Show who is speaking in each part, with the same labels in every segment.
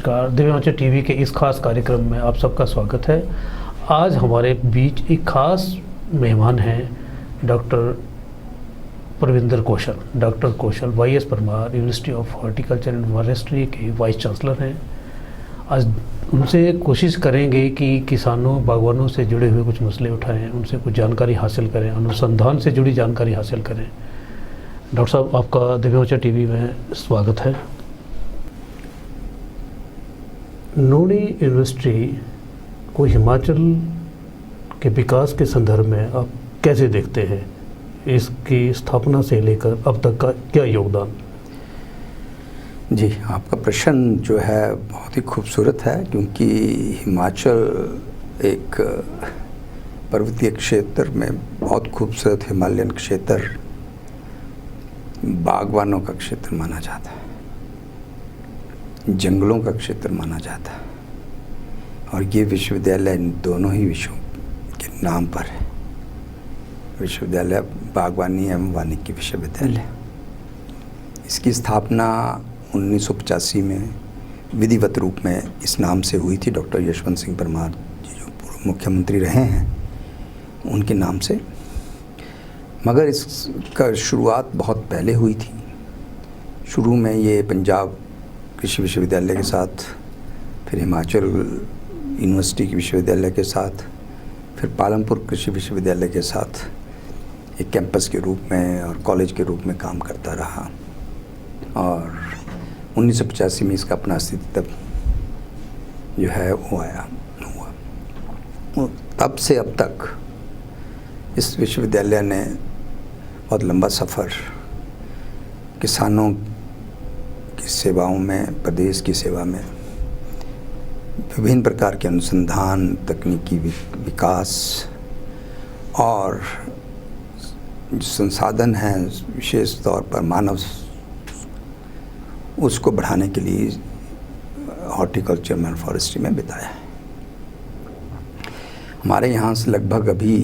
Speaker 1: नमस्कार, दिव्यांचल टीवी के इस खास कार्यक्रम में आप सबका स्वागत है। आज हमारे बीच एक खास मेहमान हैं doctor Parvinder Kaushal. Doctor Kaushal Y S. Parmar university of horticulture and forestry के वाइस चांसलर हैं। आज उनसे कोशिश करेंगे कि किसानों बागवानों से जुड़े हुए कुछ मसले उठाएं, उनसे कुछ जानकारी हासिल करें, अनुसंधान से जुड़ी जानकारी हासिल करें। डॉक्टर साहब, आपका दिव्यांचल टीवी में स्वागत है। नोनी यूनिवर्सिटी को हिमाचल के विकास के संदर्भ में आप कैसे देखते हैं? इसकी स्थापना से लेकर अब तक का क्या योगदान?
Speaker 2: जी, आपका प्रश्न जो है बहुत ही खूबसूरत है, क्योंकि हिमाचल एक पर्वतीय क्षेत्र में बहुत खूबसूरत हिमालयन क्षेत्र, बागवानों का क्षेत्र माना जाता है, जंगलों का क्षेत्र माना जाता है, और ये विश्वविद्यालय इन दोनों ही विषयों के नाम पर है। विश्वविद्यालय बागवानी एवं वानिकी विश्वविद्यालय, इसकी स्थापना 1985 में विधिवत रूप में इस नाम से हुई थी। डॉक्टर यशवंत सिंह परमार जी जो पूर्व मुख्यमंत्री रहे हैं, उनके नाम से। मगर इसका शुरुआत बहुत पहले हुई थी। शुरू में ये पंजाब कृषि विश्वविद्यालय के साथ, फिर हिमाचल यूनिवर्सिटी के विश्वविद्यालय के साथ, फिर पालमपुर कृषि विश्वविद्यालय के साथ एक कैंपस के रूप में और कॉलेज के रूप में काम करता रहा। और 1985 में इसका अपना अस्तित्व जो है वो हुआ। तब से अब तक इस विश्वविद्यालय ने बहुत लंबा सफ़र किसानों की सेवाओं में, प्रदेश की सेवा में विभिन्न प्रकार के अनुसंधान, तकनीकी विकास और जो संसाधन हैं, विशेष तौर पर मानव, उसको बढ़ाने के लिए हॉर्टिकल्चर एंड फॉरेस्ट्री में बिताया है। हमारे यहाँ से लगभग अभी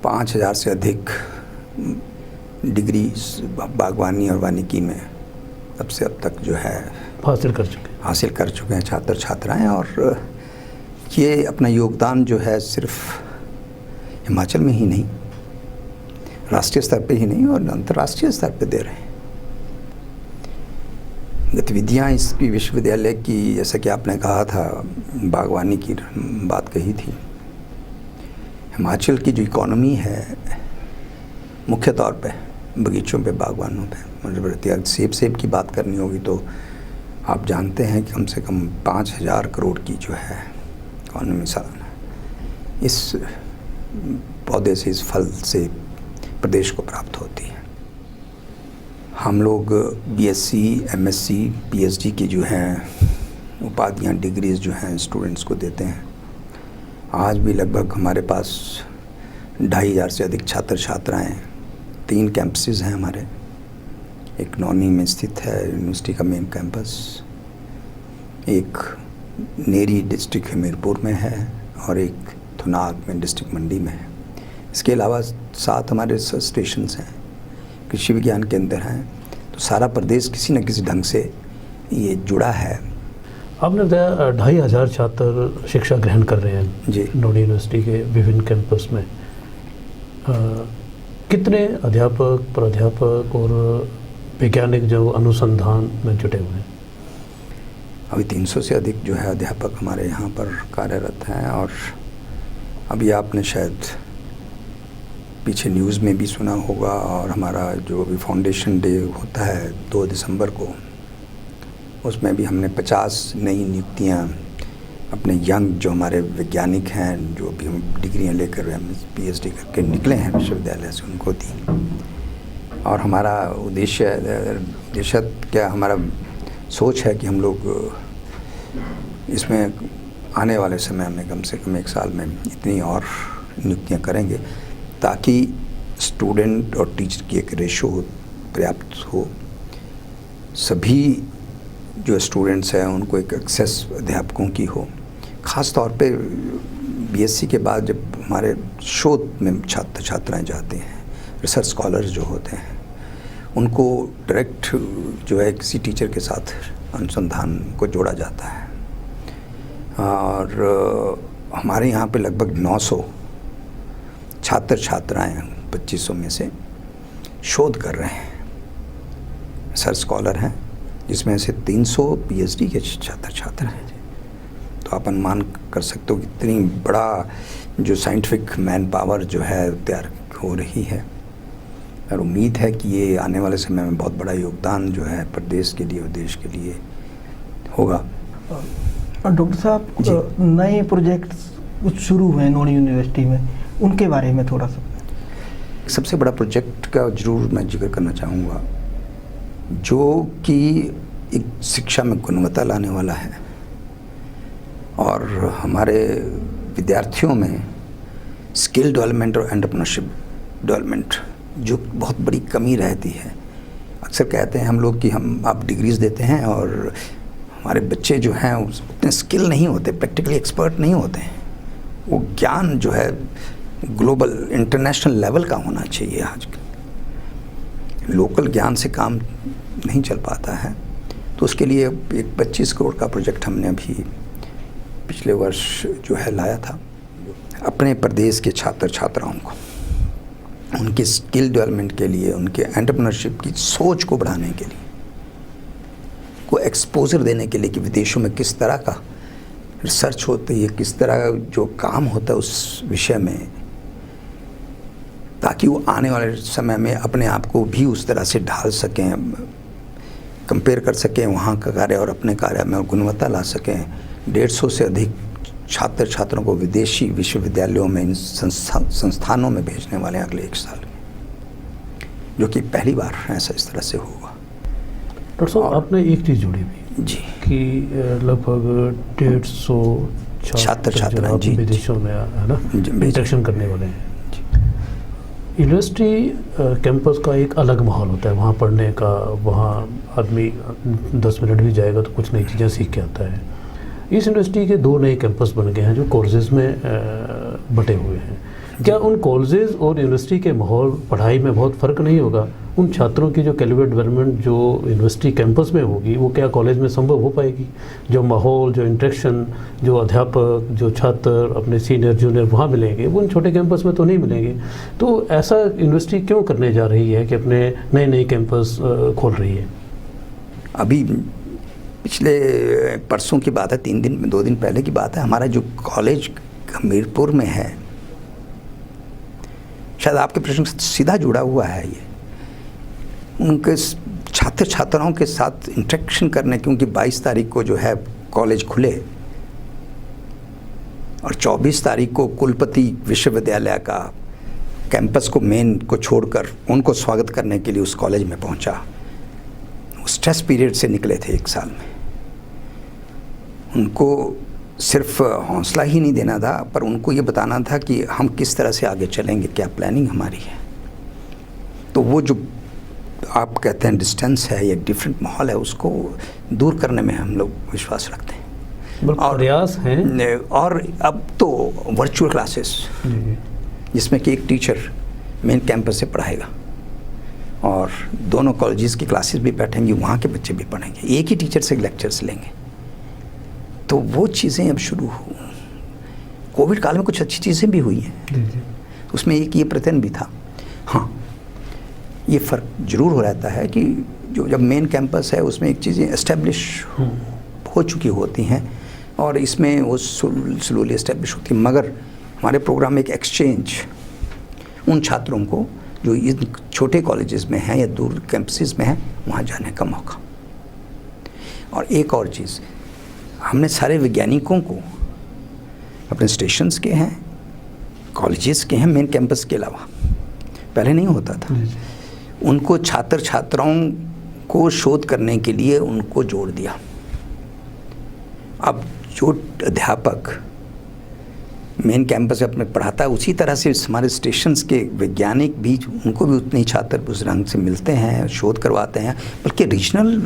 Speaker 2: 5000 से अधिक डिग्री बागवानी और वानिकी में तब से अब तक जो है हासिल कर चुके हैं छात्र छात्राएं। और ये अपना योगदान जो है सिर्फ हिमाचल में ही नहीं, राष्ट्रीय स्तर पे ही नहीं और अंतर्राष्ट्रीय स्तर पे दे रहे हैं। गतिविधियाँ इसकी विश्वविद्यालय की, जैसा कि आपने कहा था, बागवानी की बात कही थी। हिमाचल की जो इकोनॉमी है मुख्य तौर पे बगीचों पे, बागवानों पे, मतलब सेब की बात करनी होगी तो आप जानते हैं कि कम से कम 5000 करोड़ की जो है इकोनॉमी सालाना इस पौधे से, इस फल से प्रदेश को प्राप्त होती है। हम लोग बीएससी, एमएससी, पीएचडी की जो हैं उपाधियाँ, डिग्रीज जो हैं स्टूडेंट्स को देते हैं। आज भी लगभग हमारे पास 2500 से अधिक छात्र छात्राएँ, 3 कैंपसेस हैं हमारे। एक नौनी में स्थित है यूनिवर्सिटी का मेन कैंपस, एक नेरी डिस्ट्रिक्ट हमीरपुर में है और एक थुनाग में डिस्ट्रिक्ट मंडी में है। इसके अलावा 7 हमारे रिसर्च स्टेशंस हैं, कृषि विज्ञान केंद्र हैं। तो सारा प्रदेश किसी न किसी ढंग से ये जुड़ा है।
Speaker 1: आपने बताया 2500 छात्र शिक्षा ग्रहण कर रहे हैं
Speaker 2: जी
Speaker 1: नोनी यूनिवर्सिटी के विभिन्न कैंपस में। कितने अध्यापक, प्राध्यापक और वैज्ञानिक जो अनुसंधान में जुटे हुए हैं?
Speaker 2: अभी 300 से अधिक जो है अध्यापक हमारे यहाँ पर कार्यरत हैं। और अभी आपने शायद पीछे न्यूज़ में भी सुना होगा, और हमारा जो अभी फाउंडेशन डे होता है 2 दिसंबर को, उसमें भी हमने 50 नई नियुक्तियाँ अपने यंग जो हमारे वैज्ञानिक हैं, जो भी हम डिग्रियाँ लेकर पीएचडी करके निकले हैं विश्वविद्यालय से, उनको दी। और हमारा उद्देश्य क्या, हमारा सोच है कि हम लोग इसमें आने वाले समय में कम से कम 1 साल में इतनी और नियुक्तियाँ करेंगे ताकि स्टूडेंट और टीचर की एक रेशो पर्याप्त हो। सभी जो स्टूडेंट्स हैं उनको एक एक्सेस अध्यापकों की हो। ख़ास तौर पे बीएससी के बाद जब हमारे शोध में छात्र छात्राएँ जाते हैं, रिसर्च स्कॉलर्स जो होते हैं, उनको डायरेक्ट जो है किसी टीचर के साथ अनुसंधान को जोड़ा जाता है। और हमारे यहाँ पे लगभग 900 छात्र छात्राएँ 2500 में से शोध कर रहे हैं, सर स्कॉलर हैं, जिसमें से 300 पीएचडी के छात्र छात्र हैं। तो आप अनुमान कर सकते हो कि इतनी बड़ा जो साइंटिफिक मैन पावर जो है तैयार हो रही है, और उम्मीद है कि ये आने वाले समय में बहुत बड़ा योगदान जो है प्रदेश के लिए और देश के लिए होगा।
Speaker 3: डॉक्टर साहब, नए प्रोजेक्ट्स कुछ शुरू हुए हैं नोएडा यूनिवर्सिटी में, उनके बारे में थोड़ा सा।
Speaker 2: सबसे बड़ा प्रोजेक्ट का जरूर मैं जिक्र करना चाहूँगा, जो कि एक शिक्षा में गुणवत्ता लाने वाला है और हमारे विद्यार्थियों में स्किल डेवलपमेंट और एंटरप्रेन्योरशिप डेवलपमेंट, जो बहुत बड़ी कमी रहती है। अक्सर कहते हैं हम लोग कि आप डिग्रीज़ देते हैं और हमारे बच्चे जो हैं उतने स्किल नहीं होते, प्रैक्टिकली एक्सपर्ट नहीं होते हैं। वो ज्ञान जो है ग्लोबल इंटरनेशनल लेवल का होना चाहिए। आज लोकल ज्ञान से काम नहीं चल पाता है। तो उसके लिए एक 25 करोड़ का प्रोजेक्ट हमने अभी पिछले वर्ष जो है लाया था। अपने प्रदेश के छात्र छात्राओं को उनके स्किल डेवलपमेंट के लिए, उनके एंटरप्रेन्योरशिप की सोच को बढ़ाने के लिए, को एक्सपोजर देने के लिए कि विदेशों में किस तरह का रिसर्च होती है, किस तरह जो काम होता है उस विषय में, ताकि वो आने वाले समय में अपने आप को भी उस तरह से ढाल सकें, कंपेयर कर सकें वहाँ का कार्य और अपने कार्य में गुणवत्ता ला सकें। 150 से अधिक छात्र छात्रों को विदेशी विश्वविद्यालयों में, इन संस्थानों में भेजने वाले हैं अगले 1 साल में, जो कि पहली बार ऐसा इस तरह से होगा।
Speaker 1: डॉक्टर साहब, आपने एक चीज़ जोड़ी भी
Speaker 2: जी
Speaker 1: कि लगभग 150
Speaker 2: छात्र छात्रा जी
Speaker 1: विदेशों में है ना इंटरेक्शन करने वाले हैं। यूनिवर्सिटी कैंपस का एक अलग माहौल होता है वहाँ पढ़ने का। वहाँ आदमी 10 मिनट भी जाएगा तो कुछ नई चीज़ें सीख के आता है। इस यूनिवर्सिटी के 2 नए कैंपस बन गए हैं जो कॉलेजेस में बटे हुए हैं। क्या उन कॉलेजेस और यूनिवर्सिटी के माहौल, पढ़ाई में बहुत फ़र्क नहीं होगा? उन छात्रों की जो कैलिबर डेवलपमेंट जो यूनिवर्सिटी कैंपस में होगी वो क्या कॉलेज में संभव हो पाएगी? जो माहौल, जो इंटरेक्शन, जो अध्यापक, जो छात्र अपने सीनियर जूनियर वहाँ मिलेंगे, वो उन छोटे कैंपस में तो नहीं मिलेंगे। तो ऐसा यूनिवर्सिटी क्यों करने जा रही है कि अपने नए नए कैंपस खोल रही है?
Speaker 2: अभी पिछले परसों की बात है, 2 दिन पहले की बात है, हमारा जो कॉलेज हमीरपुर में है, शायद आपके प्रश्न से सीधा जुड़ा हुआ है ये, उनके छात्र छात्राओं के साथ इंटरेक्शन करने, क्योंकि 22 तारीख को जो है कॉलेज खुले और 24 तारीख को कुलपति विश्वविद्यालय का कैंपस को मेन को छोड़कर उनको स्वागत करने के लिए उस कॉलेज में पहुंचा। स्ट्रेस पीरियड से निकले थे 1 साल में। उनको सिर्फ हौसला ही नहीं देना था, पर उनको ये बताना था कि हम किस तरह से आगे चलेंगे, क्या प्लानिंग हमारी है। तो वो जो आप कहते हैं डिस्टेंस है या डिफरेंट माहौल है, उसको दूर करने में हम लोग विश्वास रखते हैं
Speaker 1: और प्रयास हैं।
Speaker 2: और अब तो वर्चुअल क्लासेस, जिसमें कि एक टीचर मेन कैंपस से पढ़ाएगा और दोनों कॉलेजेस की क्लासेस भी बैठेंगी, वहाँ के बच्चे भी पढ़ेंगे, एक ही टीचर से लेक्चर्स लेंगे। तो वो चीज़ें अब शुरू हो। कोविड काल में कुछ अच्छी चीज़ें भी हुई हैं, उसमें एक ये प्रयत्न भी था। हाँ, ये फ़र्क जरूर हो रहता है कि जो जब मेन कैंपस है उसमें एक चीज़ें एस्टेब्लिश हो चुकी होती हैं और इसमें वो स्लोली एस्टेब्लिश होती है। मगर हमारे प्रोग्राम में एक एक्सचेंज, उन छात्रों को जो इन छोटे कॉलेजेस में हैं या दूर कैंपसेस में हैं, वहाँ जाने का मौका। और एक और चीज़, हमने सारे वैज्ञानिकों को अपने स्टेशंस के हैं, कॉलेजेस के हैं, मेन कैंपस के अलावा, पहले नहीं होता था, उनको छात्र छात्राओं को शोध करने के लिए उनको जोड़ दिया। अब जो अध्यापक मेन कैंपस अपने पढ़ाता है, उसी तरह से हमारे स्टेशंस के वैज्ञानिक भी, उनको भी उतने ही छात्र उस रंग से मिलते हैं, शोध करवाते हैं। बल्कि रीजनल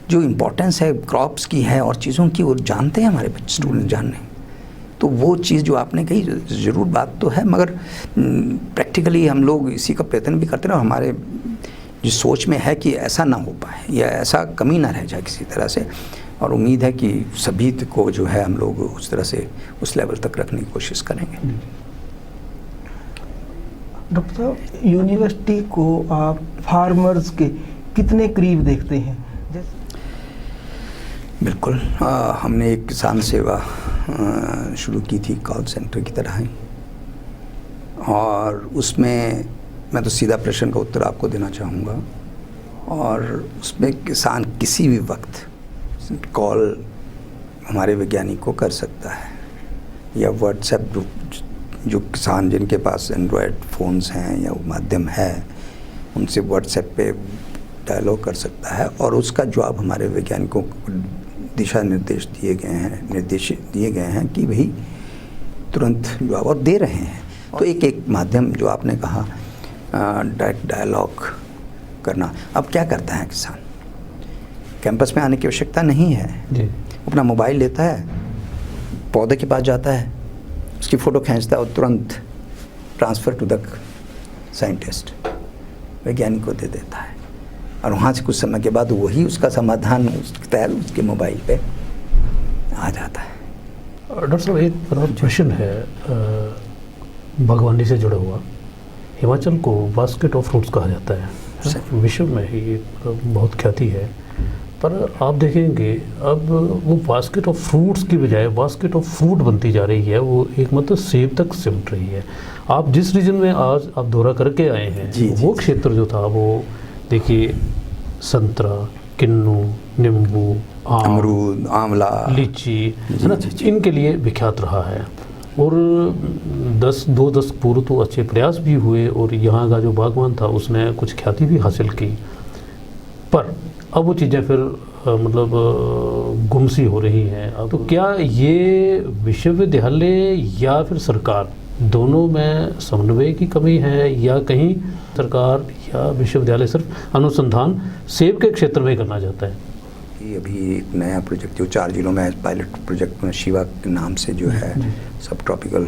Speaker 2: जो इम्पोर्टेंस है क्रॉप्स की है और चीज़ों की, वो जानते हैं हमारे बच्चे, स्टूडेंट जानने। तो वो चीज़ जो आपने कही ज़रूर बात तो है, मगर प्रैक्टिकली हम लोग इसी का प्रयत्न भी करते हैं। और हमारे जिस सोच में है कि ऐसा ना हो पाए या ऐसा कमी ना रह जाए किसी तरह से, और उम्मीद है कि सभी को जो है हम लोग उस तरह से उस लेवल तक रखने की कोशिश करेंगे।
Speaker 3: डॉक्टर साहब, यूनिवर्सिटी को आप फार्मर्स के कितने करीब देखते हैं?
Speaker 2: बिल्कुल, हमने एक किसान सेवा शुरू की थी कॉल सेंटर की तरह ही, और उसमें मैं तो सीधा प्रश्न का उत्तर आपको देना चाहूँगा, और उसमें किसान किसी भी वक्त कॉल हमारे वैज्ञानिक को कर सकता है, या व्हाट्सएप ग्रुप जो किसान जिनके पास एंड्रॉयड फ़ोन्स हैं या माध्यम है उनसे व्हाट्सएप पे डायलॉग कर सकता है, और उसका जवाब हमारे वैज्ञानिकों को दिशा निर्देश दिए गए हैं कि भाई तुरंत जवाब और दे रहे हैं। तो एक माध्यम जो आपने कहा डायरेक्ट डायलॉग करना, अब क्या करता है किसान, कैंपस में आने की आवश्यकता नहीं है जी। अपना मोबाइल लेता है, पौधे के पास जाता है, उसकी फ़ोटो खींचता है और तुरंत ट्रांसफ़र टू द साइंटिस्ट, वैज्ञानिक को दे देता है, और वहाँ से कुछ समय के बाद वही उसका समाधान उसके मोबाइल पे आ जाता है।
Speaker 1: डॉक्टर साहब, एक प्रश्न है बागवानी से जुड़ा हुआ। हिमाचल को बास्केट ऑफ फ्रूट्स कहा जाता है, विश्व में ही बहुत ख्याति है, पर आप देखेंगे अब वो बास्केट ऑफ फ्रूट्स की बजाय बास्केट ऑफ फूड बनती जा रही है। वो एक मतलब सेब तक सिमट रही है। आप जिस रीजन में आज आप दौरा करके आए हैं वो क्षेत्र जो था वो देखिए, संतरा, किन्नू, नींबू,
Speaker 2: अमरूद, आंवला,
Speaker 1: लीची है ना, इनके लिए विख्यात रहा है, और 2 दशक पूर्व तो अच्छे प्रयास भी हुए, और यहाँ का जो बागवान था उसने कुछ ख्याति भी हासिल की, पर अब वो चीज़ें फिर मतलब गुमसी हो रही हैं। अब तो क्या ये विश्वविद्यालय या फिर सरकार दोनों में समन्वय की कमी है, या कहीं सरकार या विश्वविद्यालय सिर्फ अनुसंधान सेब के क्षेत्र में करना चाहता है?
Speaker 2: ये अभी एक नया प्रोजेक्ट जो 4 जिलों में पायलट प्रोजेक्ट में शिवा के नाम से जो है सब ट्रॉपिकल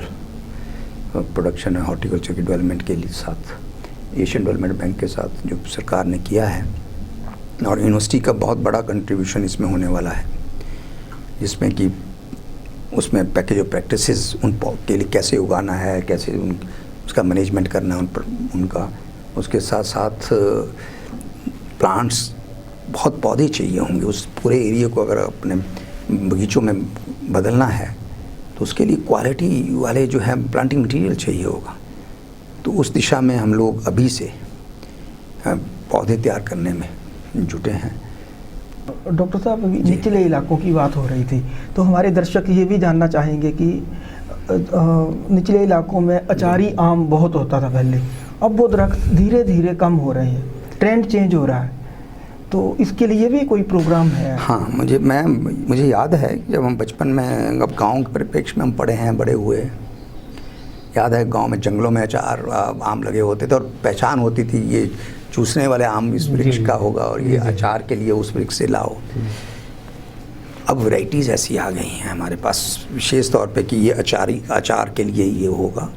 Speaker 2: प्रोडक्शन है हॉर्टिकल्चर के डेवलपमेंट के लिए साथ एशियन डेवलपमेंट बैंक के साथ जो सरकार ने किया है, और यूनिवर्सिटी का बहुत बड़ा कंट्रीब्यूशन इसमें होने वाला है, जिसमें कि उसमें पैकेज ऑफ प्रैक्टिसेस उन के लिए कैसे उगाना है, कैसे उसका मैनेजमेंट करना है उनका, उसके साथ साथ प्लांट्स, बहुत पौधे चाहिए होंगे उस पूरे एरिया को अगर अपने बगीचों में बदलना है तो उसके लिए क्वालिटी वाले जो है प्लांटिंग मटेरियल चाहिए होगा। तो उस दिशा में हम लोग अभी से पौधे तैयार करने में जुटे हैं।
Speaker 3: डॉक्टर साहब, निचले इलाकों की बात हो रही थी, तो हमारे दर्शक ये भी जानना चाहेंगे कि निचले इलाकों में अचारी आम बहुत होता था पहले, अब वो दरख्त धीरे धीरे कम हो रहे हैं, ट्रेंड चेंज हो रहा है, तो इसके लिए भी कोई प्रोग्राम है?
Speaker 2: हाँ, मुझे याद है जब हम बचपन में, अब गांव के परिप्रेक्ष्य में हम पढ़े हैं, बड़े हुए, याद है गांव में जंगलों में अचार आम लगे होते थे और पहचान होती थी ये चूसने वाले आम इस वृक्ष का होगा और ये अचार के लिए उस वृक्ष से लाओ। अब वैरायटीज़ ऐसी आ गई हैं हमारे पास, विशेष तौर पे कि ये अचार के लिए ये होगा,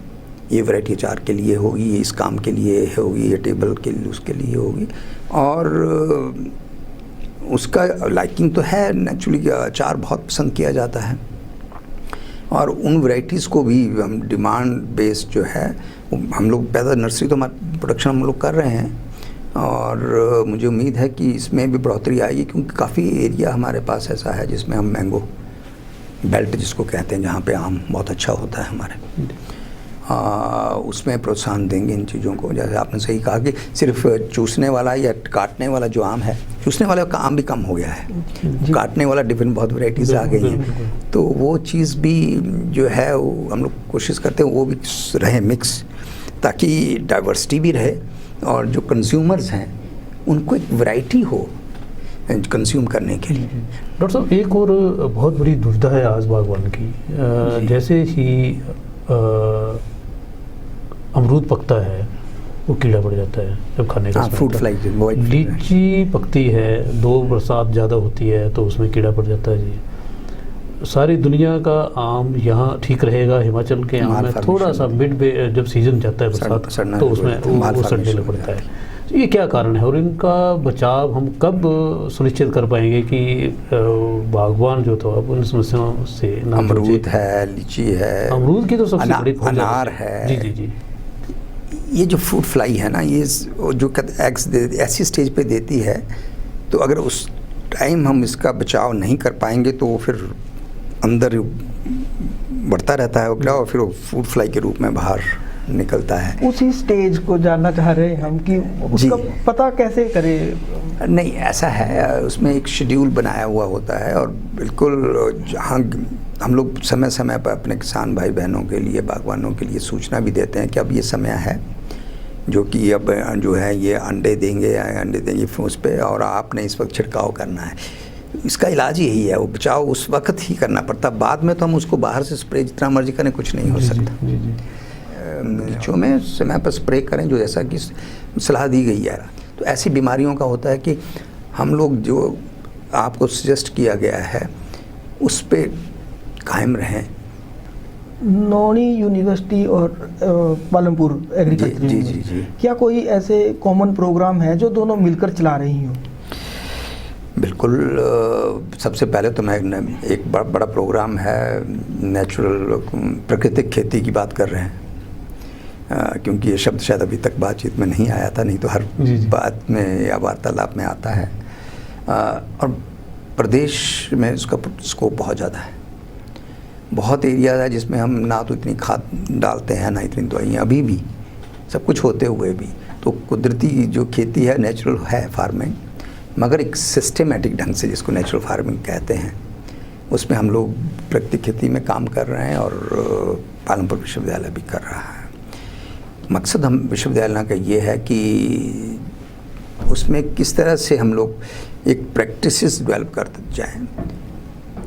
Speaker 2: ये वैरायटी अचार के लिए होगी, ये इस काम के लिए होगी, ये टेबल के लिए उसके लिए होगी, और उसका लाइकिंग तो है नेचुरली, अचार बहुत पसंद किया जाता है, और उन वैरायटीज़ को भी हम डिमांड बेस्ड जो है हम लोग पैदा नर्सरी तो प्रोडक्शन हम लोग कर रहे हैं, और मुझे उम्मीद है कि इसमें भी बढ़ोतरी आएगी, क्योंकि काफ़ी एरिया हमारे पास ऐसा है जिसमें हम मैंगो बेल्ट जिसको कहते हैं, जहाँ पे आम बहुत अच्छा होता है हमारे, उसमें प्रोत्साहन देंगे इन चीज़ों को। जैसे आपने सही कहा कि सिर्फ चूसने वाला या काटने वाला जो आम है, चूसने वाले का आम भी कम हो गया है, काटने वाला डिफरेंट बहुत वैरायटीज़ आ गई हैं, तो वो चीज़ भी जो है वो हम लोग कोशिश करते हैं वो भी रहे मिक्स, ताकि डाइवर्सिटी भी रहे और जो कंज्यूमर्स हैं उनको एक वैरायटी हो कंज्यूम करने के लिए।
Speaker 1: डॉक्टर साहब, एक और बहुत बड़ी दुविधा है आज बागवान की, जैसे ही अमरूद पकता है वो कीड़ा पड़ जाता है जब खाने का,
Speaker 2: फ्रूट फ्लाई,
Speaker 1: लीची पकती है, 2 बरसात ज़्यादा होती है तो उसमें कीड़ा पड़ जाता है जी। सारी दुनिया का आम यहाँ ठीक रहेगा, हिमाचल के आम में थोड़ा सा जब सीजन जाता है बरसात तो उसमें वो सड़ने लग पड़ता है। तो ये क्या कारण है और इनका बचाव हम कब सुनिश्चित कर पाएंगे कि बागवान जो तो अब उन समस्याओं से ना
Speaker 2: अमरूद है, लीची है,
Speaker 1: अमरूद की तो सबसे बड़ी
Speaker 2: अनार है।
Speaker 1: जी जी जी।
Speaker 2: ये जो फ्रूट फ्लाई है ना, ये जो एग्स ऐसी स्टेज पे देती है, तो अगर उस टाइम हम इसका बचाव नहीं कर पाएंगे तो वो फिर अंदर बढ़ता रहता है और फिर वो फ्रूट फ्लाई के रूप में बाहर निकलता है।
Speaker 3: उसी स्टेज को जानना चाह रहे हैं हम कि उसका पता कैसे करें।
Speaker 2: नहीं, ऐसा है, उसमें एक शेड्यूल बनाया हुआ होता है और बिल्कुल जहाँ हम लोग समय समय पर अपने किसान भाई बहनों के लिए, बागवानों के लिए सूचना भी देते हैं कि अब ये समय है जो कि अब जो है ये अंडे देंगे फूस पे और आपने इस वक्त छिड़काव करना है। इसका इलाज यही है, वो बचाव उस वक्त ही करना पड़ता, बाद में तो हम उसको बाहर से स्प्रे जितना मर्जी करें कुछ नहीं हो सकता। मिर्चों में समय पर स्प्रे करें जो जैसा कि सलाह दी गई है। तो ऐसी बीमारियों का होता है कि हम लोग जो आपको सजेस्ट किया गया है उस पे कायम रहें।
Speaker 3: नौणी यूनिवर्सिटी और पालमपुर एग्रीकल्चर
Speaker 2: जी।
Speaker 3: क्या कोई ऐसे कॉमन प्रोग्राम है जो दोनों मिलकर चला रही हो?
Speaker 2: बिल्कुल। सबसे पहले तो मैं एक बड़ा प्रोग्राम है नेचुरल प्राकृतिक खेती की बात कर रहे हैं, क्योंकि ये शब्द शायद अभी तक बातचीत में नहीं आया था, नहीं तो हर बात में या वार्तालाप में आता है। और प्रदेश में इसका स्कोप बहुत ज़्यादा है, बहुत एरिया है जिसमें हम ना तो इतनी खाद डालते हैं ना इतनी दवाइयाँ, अभी भी सब कुछ होते हुए भी। तो कुदरती जो खेती है, नेचुरल है फार्मिंग, मगर एक सिस्टमेटिक ढंग से जिसको नेचुरल फार्मिंग कहते हैं, उसमें हम लोग प्राकृतिक खेती में काम कर रहे हैं और पालमपुर विश्वविद्यालय भी कर रहा है। मकसद हम विश्वविद्यालय का ये है कि उसमें किस तरह से हम लोग एक प्रैक्टिसेस डेवलप करते जाएं,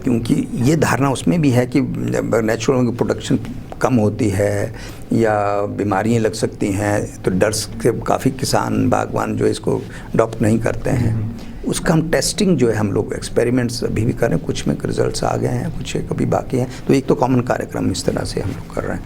Speaker 2: क्योंकि ये धारणा उसमें भी है कि नेचुरल प्रोडक्शन कम होती है या बीमारियां लग सकती हैं, तो डर से काफ़ी किसान बागवान जो इसको अडॉप्ट नहीं करते हैं। उसका हम टेस्टिंग जो है हम लोग एक्सपेरिमेंट्स अभी भी कर रहे हैं, कुछ में रिजल्ट्स आ गए हैं, कुछ एक अभी बाकी हैं। तो एक तो कॉमन कार्यक्रम इस तरह से हम लोग कर रहे हैं।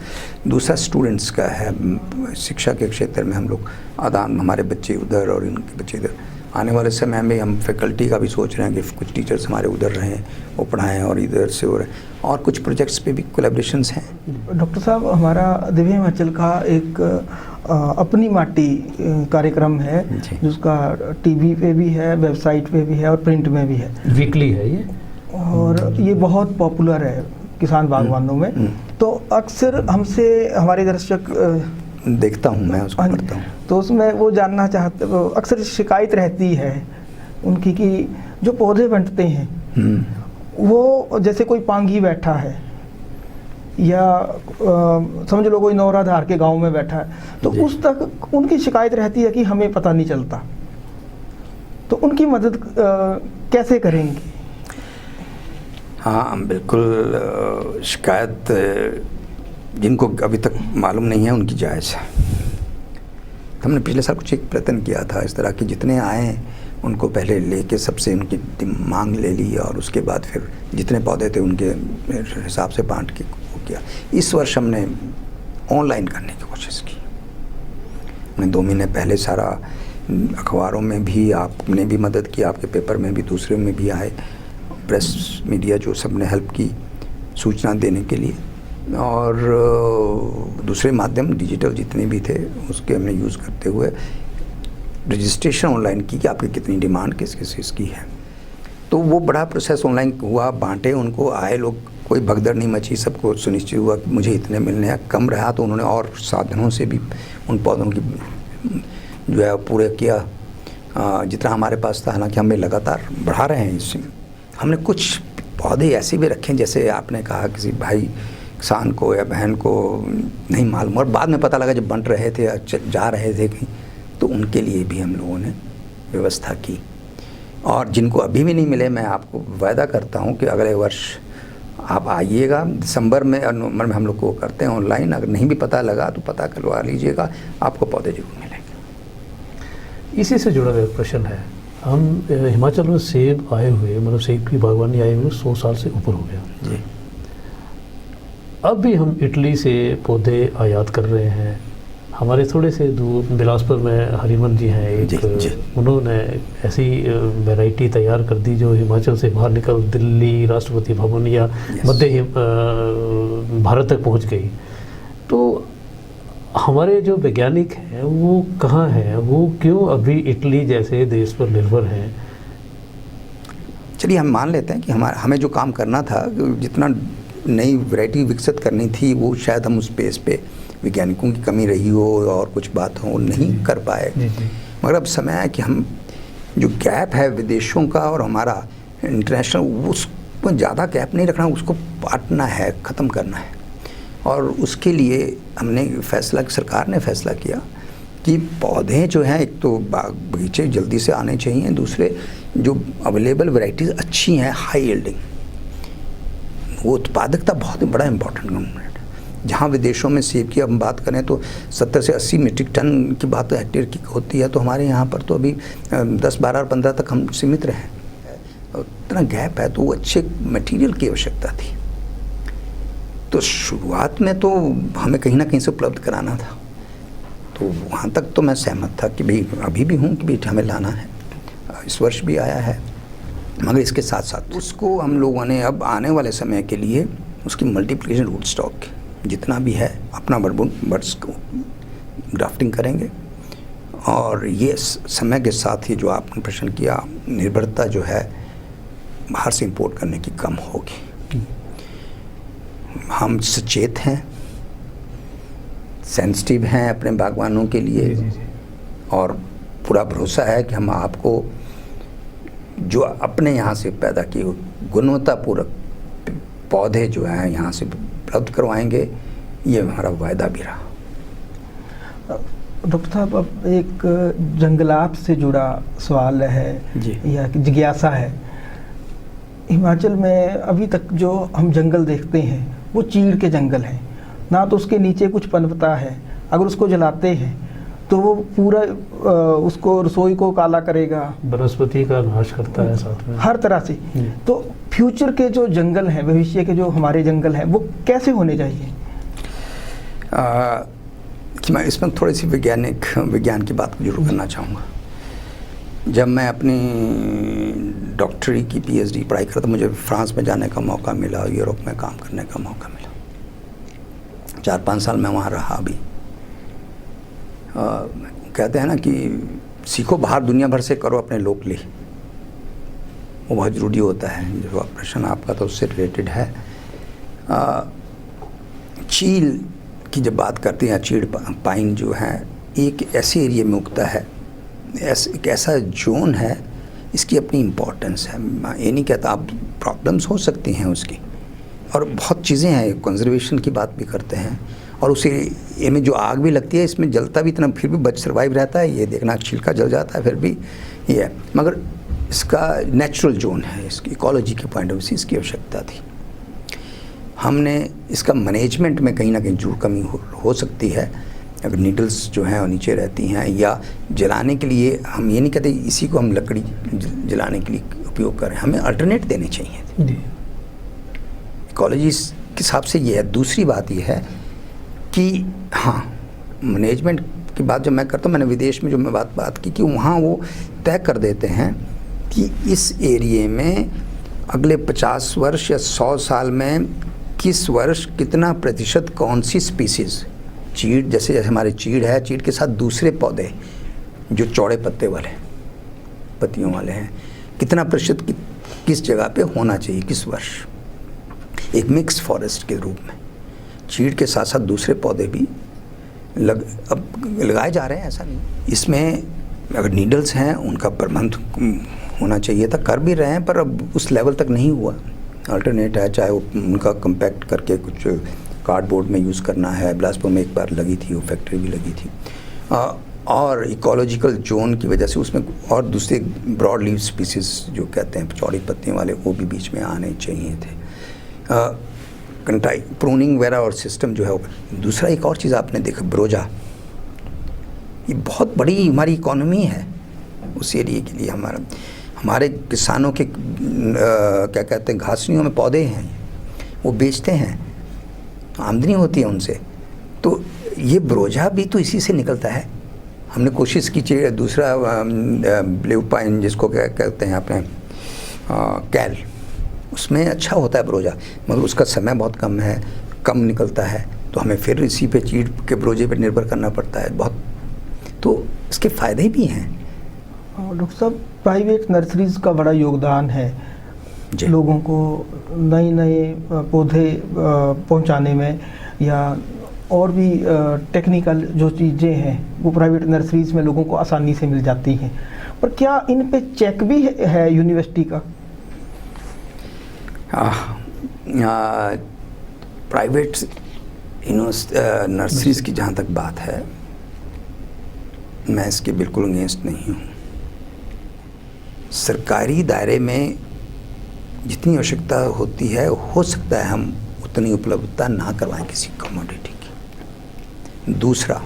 Speaker 2: दूसरा स्टूडेंट्स का है, शिक्षा के क्षेत्र में हम लोग आदान, हमारे बच्चे उधर और इनके बच्चे इधर। आने वाले समय में हम फैकल्टी का भी सोच रहे हैं कि कुछ टीचर्स हमारे उधर रहें, वो पढ़ाएं और इधर से हो रहे, और कुछ प्रोजेक्ट्स पे भी कोलैबोरेशंस हैं।
Speaker 3: डॉक्टर साहब, हमारा दिव्य हिमाचल का एक अपनी माटी कार्यक्रम है जिसका टीवी पे भी है, वेबसाइट पे भी है और प्रिंट में भी है।
Speaker 1: वीकली है ये,
Speaker 3: और ये बहुत पॉपुलर है किसान बागवानों में। तो अक्सर हमसे हमारे दर्शक
Speaker 2: देखता हूँ, मैं उसको पढ़ता हूँ,
Speaker 3: तो उसमें वो जानना चाहते, अक्सर शिकायत रहती है उनकी कि जो पौधे बंटते हैं वो जैसे कोई पांगी बैठा है या समझ लो कोई नौराधार के गांव में बैठा है, तो उस तक उनकी शिकायत रहती है कि हमें पता नहीं चलता। तो उनकी मदद कैसे करेंगे?
Speaker 2: हाँ बिल्कुल, शिकायत जिनको अभी तक मालूम नहीं है उनकी जायज़ है। हमने पिछले साल कुछ एक प्रयत्न किया था इस तरह कि जितने आए उनको पहले लेके सबसे उनकी मांग ले ली और उसके बाद फिर जितने पौधे थे उनके हिसाब से बांट के वो किया। इस वर्ष हमने ऑनलाइन करने की कोशिश की। हमने 2 महीने पहले सारा अखबारों में भी आपने भी मदद की, आपके पेपर में भी, दूसरे में भी आए, प्रेस मीडिया जो सबने हेल्प की सूचना देने के लिए, और दूसरे माध्यम डिजिटल जितने भी थे उसके हमने यूज़ करते हुए रजिस्ट्रेशन ऑनलाइन की कि आपकी कितनी डिमांड किस किस चीज़ की है। तो वो बड़ा प्रोसेस ऑनलाइन हुआ, बांटे, उनको आए लोग, कोई भगदड़ नहीं मची, सबको सुनिश्चित हुआ कि मुझे इतने मिलने हैं। कम रहा तो उन्होंने और साधनों से भी उन पौधों की जो है पूरे किया जितना हमारे पास था। हालांकि हमें लगातार बढ़ा रहे हैं इसमें। हमने कुछ पौधे ऐसे भी रखे जैसे आपने कहा किसी भाई किसान को या बहन को नहीं मालूम और बाद में पता लगा जब बंट रहे थे या जा रहे थे कहीं, तो उनके लिए भी हम लोगों ने व्यवस्था की। और जिनको अभी भी नहीं मिले, मैं आपको वायदा करता हूं कि अगले वर्ष आप आइएगा, दिसंबर में और नवंबर में हम लोग को करते हैं ऑनलाइन। अगर नहीं भी पता लगा तो पता करवा लीजिएगा, आपको पौधे जरूर मिलेंगे।
Speaker 1: इसी से जुड़ा एक प्रश्न है, हम हिमाचल में सेब आए हुए, मतलब सेब की बागवानी आए हुए 100 साल से ऊपर हो गया जी। अब भी हम इटली से पौधे आयात कर रहे हैं, हमारे थोड़े से दूर बिलासपुर में हरिमन जी हैं एक,
Speaker 2: जी।
Speaker 1: उन्होंने ऐसी वैरायटी तैयार कर दी जो हिमाचल से बाहर निकल दिल्ली राष्ट्रपति भवन या मध्य भारत तक पहुंच गई। तो हमारे जो वैज्ञानिक हैं वो कहाँ हैं, वो क्यों अभी इटली जैसे देश पर निर्भर हैं?
Speaker 2: चलिए हम मान लेते हैं कि हमें जो काम करना था, जितना नई वैरायटी विकसित करनी थी, वो शायद हम उस पेस पे वैज्ञानिकों की कमी रही हो और कुछ बात हो, नहीं कर पाए। मगर अब समय है कि हम जो गैप है विदेशों का और हमारा इंटरनेशनल, उसको ज़्यादा गैप नहीं रखना, उसको पाटना है, ख़त्म करना है। और उसके लिए हमने फैसला, सरकार ने फैसला किया कि पौधे जो हैं, एक तो बाग बगीचे जल्दी से आने चाहिए, दूसरे जो अवेलेबल वैरायटीज़ अच्छी हैं, हाई यील्डिंग, वो उत्पादकता बहुत बड़ा इंपॉर्टेंट कंपोनेंट है। जहाँ विदेशों में सेब की हम बात करें तो 70 से 80 मीट्रिक टन की बात हेक्टेयर की होती है, तो हमारे यहाँ पर तो अभी 10, 12 और 15 तक हम सीमित रहे। इतना गैप है, तो वो अच्छे मटेरियल की आवश्यकता थी। तो शुरुआत में तो हमें कहीं ना कहीं से उपलब्ध कराना था, तो वहाँ तक तो मैं सहमत था कि भाई अभी भी हूँ कि भाई हमें लाना है, इस वर्ष भी आया है। मगर इसके साथ साथ उसको हम लोगों ने अब आने वाले समय के लिए उसकी मल्टीप्लिकेशन रूट स्टॉक जितना भी है अपना बर्ड्स को ग्राफ्टिंग करेंगे। और ये समय के साथ ही जो आपने प्रश्न किया, निर्भरता जो है बाहर से इंपोर्ट करने की कम होगी। हम सचेत हैं, सेंसिटिव हैं अपने बागवानों के लिए,
Speaker 1: जी।
Speaker 2: और पूरा भरोसा है कि हम आपको जो अपने यहाँ से पैदा किए गुणवत्तापूर्वक पौधे जो हैं यहाँ से उपलब्ध करवाएंगे। ये हमारा वायदा भी रहा।
Speaker 3: डॉक्टर साहब, अब एक जंगलात से जुड़ा सवाल है
Speaker 2: जी।
Speaker 3: या जिज्ञासा है। हिमाचल में अभी तक जो हम जंगल देखते हैं वो चीड़ के जंगल हैं, ना तो उसके नीचे कुछ पनपता है, अगर उसको जलाते हैं तो वो पूरा उसको रसोई को काला करेगा,
Speaker 1: वनस्पति का नाश करता है साथ में,
Speaker 3: हर तरह से। तो फ्यूचर के जो जंगल हैं, भविष्य के जो हमारे जंगल हैं, वो कैसे होने चाहिए?
Speaker 2: कि मैं इसमें थोड़ी सी विज्ञान की बात जरूर करना चाहूँगा। जब मैं अपनी डॉक्टरी की PhD पढ़ाई करता, मुझे फ्रांस में जाने का मौका मिला, यूरोप में काम करने का मौका मिला। 4-5 साल मैं वहाँ रहा भी। कहते हैं ना कि सीखो बाहर दुनिया भर से, करो अपने लोकली, वो बहुत ज़रूरी होता है। जो प्रश्न आपका तो उससे रिलेटेड है। चील की जब बात करते हैं, चीड़ पाइन जो है एक ऐसे एरिया में उगता है, एक ऐसा जोन है, इसकी अपनी इम्पोर्टेंस है। मैं ये नहीं कहता, आप प्रॉब्लम्स हो सकती हैं उसकी, और बहुत चीज़ें हैं, कंजर्वेशन की बात भी करते हैं। और उसे ये में जो आग भी लगती है, इसमें जलता भी इतना, फिर भी बच सर्वाइव रहता है। ये देखना, छिलका जल जाता है फिर भी ये है, मगर इसका नेचुरल जोन है, इसकी इकोलॉजी के पॉइंट ऑफ व्यू से इसकी आवश्यकता थी। हमने इसका मैनेजमेंट में कहीं ना कहीं जरूर कमी हो सकती है। अगर नीडल्स जो हैं वो नीचे रहती हैं, या जलाने के लिए, हम ये नहीं कहते इसी को हम लकड़ी जलाने के लिए उपयोग करें, हमें अल्टरनेट देने चाहिए। इकोलॉजी के हिसाब से ये है। दूसरी बात ये है कि हाँ, मैनेजमेंट की बात जब मैं करता हूँ, मैंने विदेश में जो मैं बात की कि वहाँ वो तय कर देते हैं कि इस एरिए में अगले 50 वर्ष या 100 साल में किस वर्ष कितना प्रतिशत कौन सी स्पीसीज़, चीड़ जैसे हमारे चीड़ है, चीड़ के साथ दूसरे पौधे जो चौड़े पत्ते वाले पत्तियों वाले हैं, कितना प्रतिशत किस जगह पे होना चाहिए किस वर्ष, एक मिक्स फॉरेस्ट के रूप में। चीड़ के साथ साथ दूसरे पौधे भी अब लगाए जा रहे हैं, ऐसा नहीं। इसमें अगर नीडल्स हैं उनका प्रबंध होना चाहिए था, कर भी रहे हैं, पर अब उस लेवल तक नहीं हुआ। अल्टरनेट है, चाहे वो उनका कंपैक्ट करके कुछ कार्डबोर्ड में यूज़ करना है। बिलासपुर में एक बार लगी थी, वो फैक्ट्री भी लगी थी। और इकोलॉजिकल जोन की वजह से उसमें और दूसरे ब्रॉड लीव स्पीसीज़ जो कहते हैं चौड़ी पत्तियों वाले, वो भी बीच में आने चाहिए थे। कंटाई प्रूनिंग वगैरह और सिस्टम जो है। दूसरा एक और चीज़ आपने देखा, ब्रोजा, ये बहुत बड़ी हमारी इकोनॉमी है उस एरिया के लिए। हमारे किसानों के क्या कहते हैं, घासनियों में पौधे हैं, वो बेचते हैं, आमदनी होती है उनसे। तो ये ब्रोजा भी तो इसी से निकलता है। हमने कोशिश की चाहिए दूसरा ब्लू पाइन जिसको क्या कहते हैं अपने कैल, उसमें अच्छा होता है ब्रोजा, मगर उसका समय बहुत कम है, कम निकलता है, तो हमें फिर इसी पे चीड़ के ब्रोजे पे निर्भर करना पड़ता है बहुत। तो इसके फ़ायदे भी हैं।
Speaker 3: डॉक्टर साहब, प्राइवेट नर्सरीज का बड़ा योगदान है लोगों को नए नए पौधे पहुंचाने में, या और भी टेक्निकल जो चीज़ें हैं वो प्राइवेट नर्सरीज में लोगों को आसानी से मिल जाती हैं, पर क्या इन पे चेक भी है यूनिवर्सिटी का?
Speaker 2: प्राइवेट नर्सरीज की जहाँ तक बात है, मैं इसके बिल्कुल अगेंस्ट नहीं हूँ। सरकारी दायरे में जितनी आवश्यकता होती है, हो सकता है हम उतनी उपलब्धता ना करवाएं किसी कमोडिटी की। दूसरा,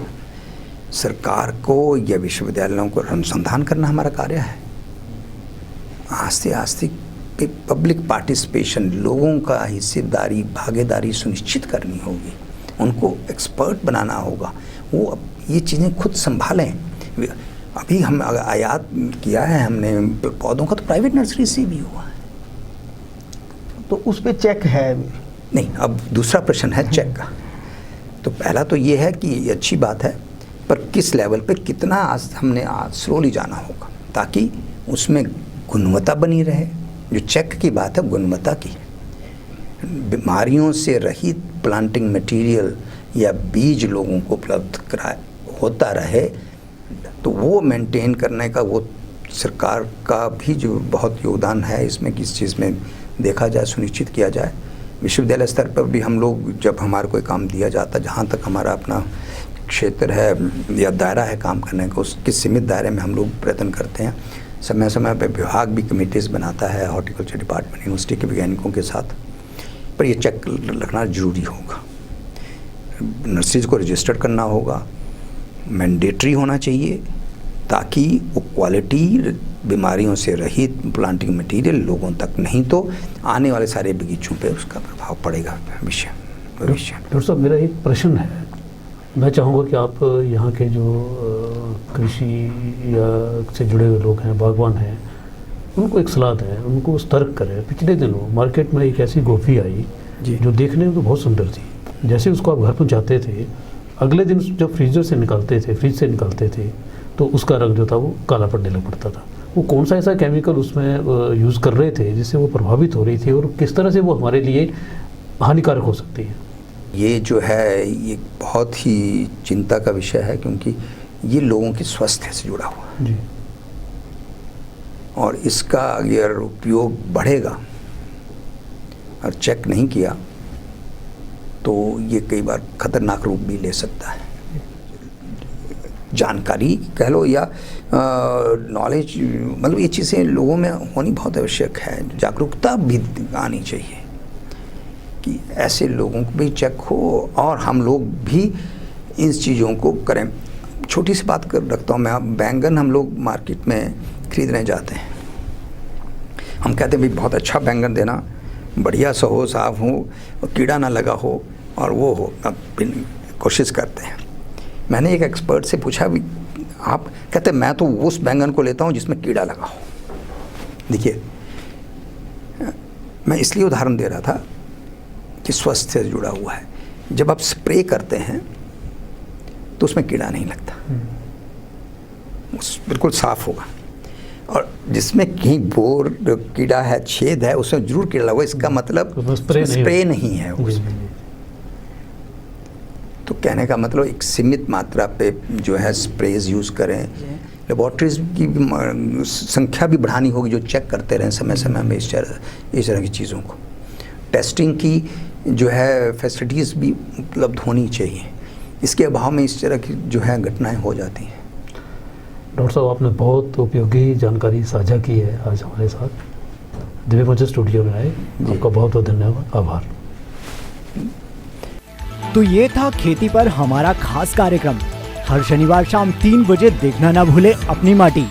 Speaker 2: सरकार को या विश्वविद्यालयों को अनुसंधान करना हमारा कार्य है। आस्ते आस्ते पब्लिक पार्टिसिपेशन, लोगों का हिस्सेदारी, भागीदारी सुनिश्चित करनी होगी, उनको एक्सपर्ट बनाना होगा, वो ये चीज़ें खुद संभालें। अभी हम आयात किया है हमने पौधों का, तो प्राइवेट नर्सरी से भी हुआ है,
Speaker 3: तो उस पे चेक है
Speaker 2: नहीं। अब दूसरा प्रश्न है चेक का। तो पहला तो ये है कि ये अच्छी बात है, पर किस लेवल पे कितना हमने स्लोली जाना होगा ताकि उसमें गुणवत्ता बनी रहे। जो चेक की बात है गुणवत्ता की, बीमारियों से रहित प्लांटिंग मटेरियल या बीज लोगों को उपलब्ध होता रहे, तो वो मेंटेन करने का वो सरकार का भी जो बहुत योगदान है इसमें, किस चीज़ में देखा जाए, सुनिश्चित किया जाए। विश्वविद्यालय स्तर पर भी हम लोग जब हमारा कोई काम दिया जाता, जहाँ तक हमारा अपना क्षेत्र है या दायरा है काम करने का, उसके सीमित दायरे में हम लोग प्रयत्न करते हैं। समय समय पर विभाग भी कमेटीज़ बनाता है, हॉर्टिकल्चर डिपार्टमेंट यूनिवर्सिटी के वैज्ञानिकों के साथ, पर ये चेक रखना ज़रूरी होगा। नर्सरीज को रजिस्टर्ड करना होगा, मैंडेटरी होना चाहिए, ताकि वो क्वालिटी बीमारियों से रहित प्लांटिंग मटेरियल लोगों तक, नहीं तो आने वाले सारे बगीचों पे उसका प्रभाव पड़ेगा भविष्य।
Speaker 1: डॉक्टर साहब, मेरा एक प्रश्न है, मैं चाहूँगा कि आप यहाँ के जो कृषि या से जुड़े हुए लोग हैं, बागवान हैं, उनको एक सलाह दें, उनको सतर्क करें। पिछले दिनों मार्केट में एक ऐसी गोभी आई जो देखने में तो बहुत सुंदर थी। जैसे उसको आप घर पहुँचाते थे, अगले दिन जब फ्रीज से निकालते थे तो उसका रंग जो था वो काला पड़ने लग पड़ता था। वो कौन सा ऐसा केमिकल उसमें यूज़ कर रहे थे जिससे वो प्रभावित हो रही थी, और किस तरह से वो हमारे लिए हानिकारक हो सकती है?
Speaker 2: ये जो है ये बहुत ही चिंता का विषय है, क्योंकि ये लोगों के स्वास्थ्य से जुड़ा हुआ है जी। और इसका अगर उपयोग बढ़ेगा और चेक नहीं किया तो ये कई बार खतरनाक रूप भी ले सकता है। जानकारी कह लो या नॉलेज, मतलब ये चीज़ें लोगों में होनी बहुत आवश्यक है। जागरूकता भी आनी चाहिए कि ऐसे लोगों को भी चेक हो और हम लोग भी इन चीज़ों को करें। छोटी सी बात कर रखता हूँ मैं, बैंगन हम लोग मार्केट में खरीदने जाते हैं, हम कहते हैं भाई बहुत अच्छा बैंगन देना, बढ़िया सा हो, साफ हो, कीड़ा ना लगा हो और वो हो, अब कोशिश करते हैं। मैंने एक एक्सपर्ट से पूछा भी, आप कहते मैं तो उस बैंगन को लेता हूँ जिसमें कीड़ा लगा हो। देखिए, मैं इसलिए उदाहरण दे रहा था कि स्वास्थ्य से जुड़ा हुआ है। जब आप स्प्रे करते हैं तो उसमें कीड़ा नहीं लगता, बिल्कुल साफ होगा। और जिसमें कहीं बोर कीड़ा है, छेद है, उसमें जरूर कीड़ा लगा, इसका मतलब स्प्रे नहीं है उसमें। तो कहने का मतलब एक सीमित मात्रा पे जो है स्प्रेज यूज़ करें। लेबॉर्ट्रीज की भी संख्या भी बढ़ानी होगी जो चेक करते रहें समय समय में इस तरह की चीज़ों को। टेस्टिंग की जो है फैसिलिटीज़ भी उपलब्ध होनी चाहिए, इसके अभाव में इस तरह की जो है घटनाएं हो जाती हैं।
Speaker 1: डॉक्टर साहब, आपने बहुत उपयोगी जानकारी साझा की है आज हमारे साथ। दिव्य मंच स्टूडियो में आए, आपका बहुत बहुत धन्यवाद, आभार।
Speaker 4: तो ये था खेती पर हमारा खास कार्यक्रम। हर शनिवार शाम 3 बजे देखना ना भूले अपनी माटी।